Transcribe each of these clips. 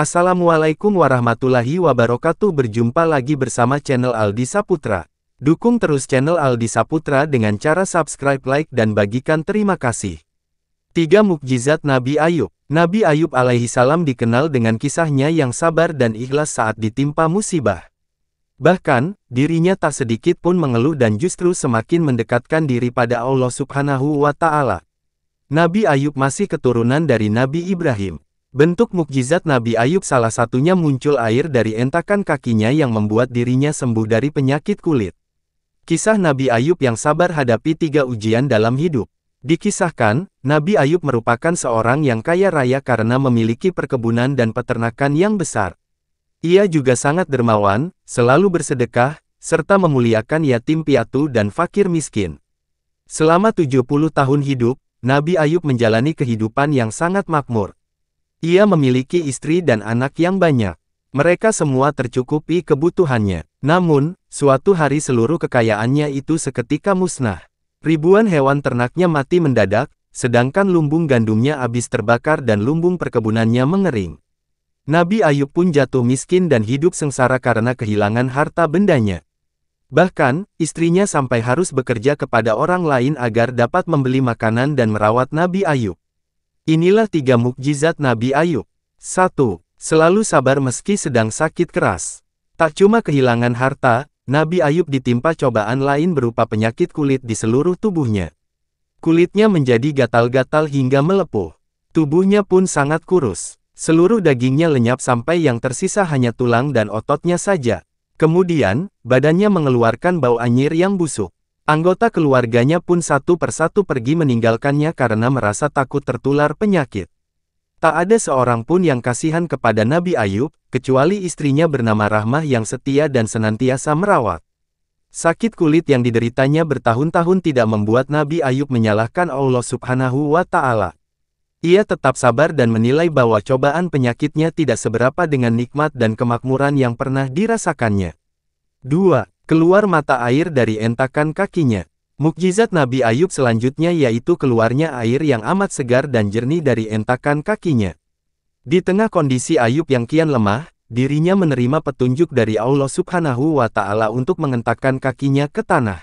Assalamualaikum warahmatullahi wabarakatuh. Berjumpa lagi bersama channel Aldi Saputra. Dukung terus channel Aldi Saputra dengan cara subscribe, like, dan bagikan. Terima kasih. 3 Mukjizat Nabi Ayub. Nabi Ayub alaihi salam dikenal dengan kisahnya yang sabar dan ikhlas saat ditimpa musibah. Bahkan, dirinya tak sedikit pun mengeluh dan justru semakin mendekatkan diri pada Allah Subhanahu wa Ta'ala. Nabi Ayub masih keturunan dari Nabi Ibrahim. Bentuk mukjizat Nabi Ayub salah satunya muncul air dari entakan kakinya yang membuat dirinya sembuh dari penyakit kulit. Kisah Nabi Ayub yang sabar hadapi 3 ujian dalam hidup. Dikisahkan, Nabi Ayub merupakan seorang yang kaya raya karena memiliki perkebunan dan peternakan yang besar. Ia juga sangat dermawan, selalu bersedekah, serta memuliakan yatim piatu dan fakir miskin. Selama 70 tahun hidup, Nabi Ayub menjalani kehidupan yang sangat makmur. Ia memiliki istri dan anak yang banyak. Mereka semua tercukupi kebutuhannya. Namun, suatu hari seluruh kekayaannya itu seketika musnah. Ribuan hewan ternaknya mati mendadak, sedangkan lumbung gandumnya habis terbakar dan lumbung perkebunannya mengering. Nabi Ayub pun jatuh miskin dan hidup sengsara karena kehilangan harta bendanya. Bahkan, istrinya sampai harus bekerja kepada orang lain agar dapat membeli makanan dan merawat Nabi Ayub. Inilah 3 mukjizat Nabi Ayub. 1. Selalu sabar meski sedang sakit keras. Tak cuma kehilangan harta, Nabi Ayub ditimpa cobaan lain berupa penyakit kulit di seluruh tubuhnya. Kulitnya menjadi gatal-gatal hingga melepuh. Tubuhnya pun sangat kurus. Seluruh dagingnya lenyap sampai yang tersisa hanya tulang dan ototnya saja. Kemudian, badannya mengeluarkan bau anyir yang busuk. Anggota keluarganya pun satu persatu pergi meninggalkannya karena merasa takut tertular penyakit. Tak ada seorang pun yang kasihan kepada Nabi Ayub, kecuali istrinya bernama Rahmah yang setia dan senantiasa merawat. Sakit kulit yang dideritanya bertahun-tahun tidak membuat Nabi Ayub menyalahkan Allah Subhanahu wa Ta'ala. Ia tetap sabar dan menilai bahwa cobaan penyakitnya tidak seberapa dengan nikmat dan kemakmuran yang pernah dirasakannya. 2. Keluar mata air dari entakan kakinya. Mukjizat Nabi Ayub selanjutnya yaitu keluarnya air yang amat segar dan jernih dari entakan kakinya. Di tengah kondisi Ayub yang kian lemah, dirinya menerima petunjuk dari Allah Subhanahu wa Ta'ala untuk mengentakkan kakinya ke tanah.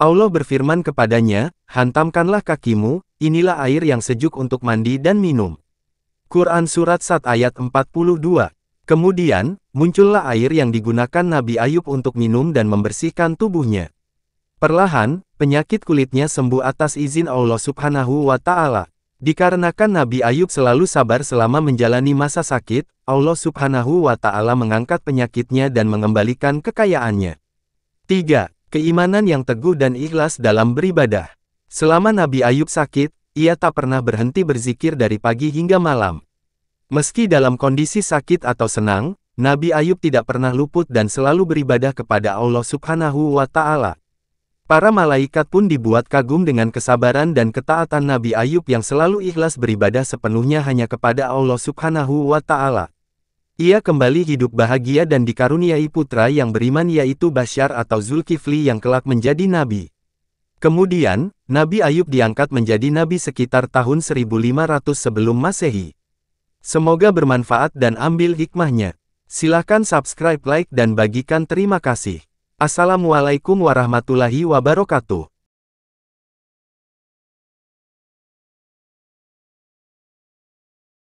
Allah berfirman kepadanya, "Hantamkanlah kakimu, inilah air yang sejuk untuk mandi dan minum." Quran Surat Sad ayat 42. Kemudian, muncullah air yang digunakan Nabi Ayub untuk minum dan membersihkan tubuhnya. Perlahan, penyakit kulitnya sembuh atas izin Allah Subhanahu wa Ta'ala. Dikarenakan Nabi Ayub selalu sabar selama menjalani masa sakit, Allah Subhanahu wa Ta'ala mengangkat penyakitnya dan mengembalikan kekayaannya. 3. Keimanan yang teguh dan ikhlas dalam beribadah. Selama Nabi Ayub sakit, ia tak pernah berhenti berzikir dari pagi hingga malam. Meski dalam kondisi sakit atau senang, Nabi Ayub tidak pernah luput dan selalu beribadah kepada Allah Subhanahu wa Ta'ala. Para malaikat pun dibuat kagum dengan kesabaran dan ketaatan Nabi Ayub yang selalu ikhlas beribadah sepenuhnya hanya kepada Allah Subhanahu wa Ta'ala. Ia kembali hidup bahagia dan dikaruniai putra yang beriman yaitu Basyar atau Zulkifli yang kelak menjadi nabi. Kemudian, Nabi Ayub diangkat menjadi nabi sekitar tahun 1500 sebelum Masehi. Semoga bermanfaat dan ambil hikmahnya. Silakan subscribe, like, dan bagikan. Terima kasih. Assalamualaikum warahmatullahi wabarakatuh.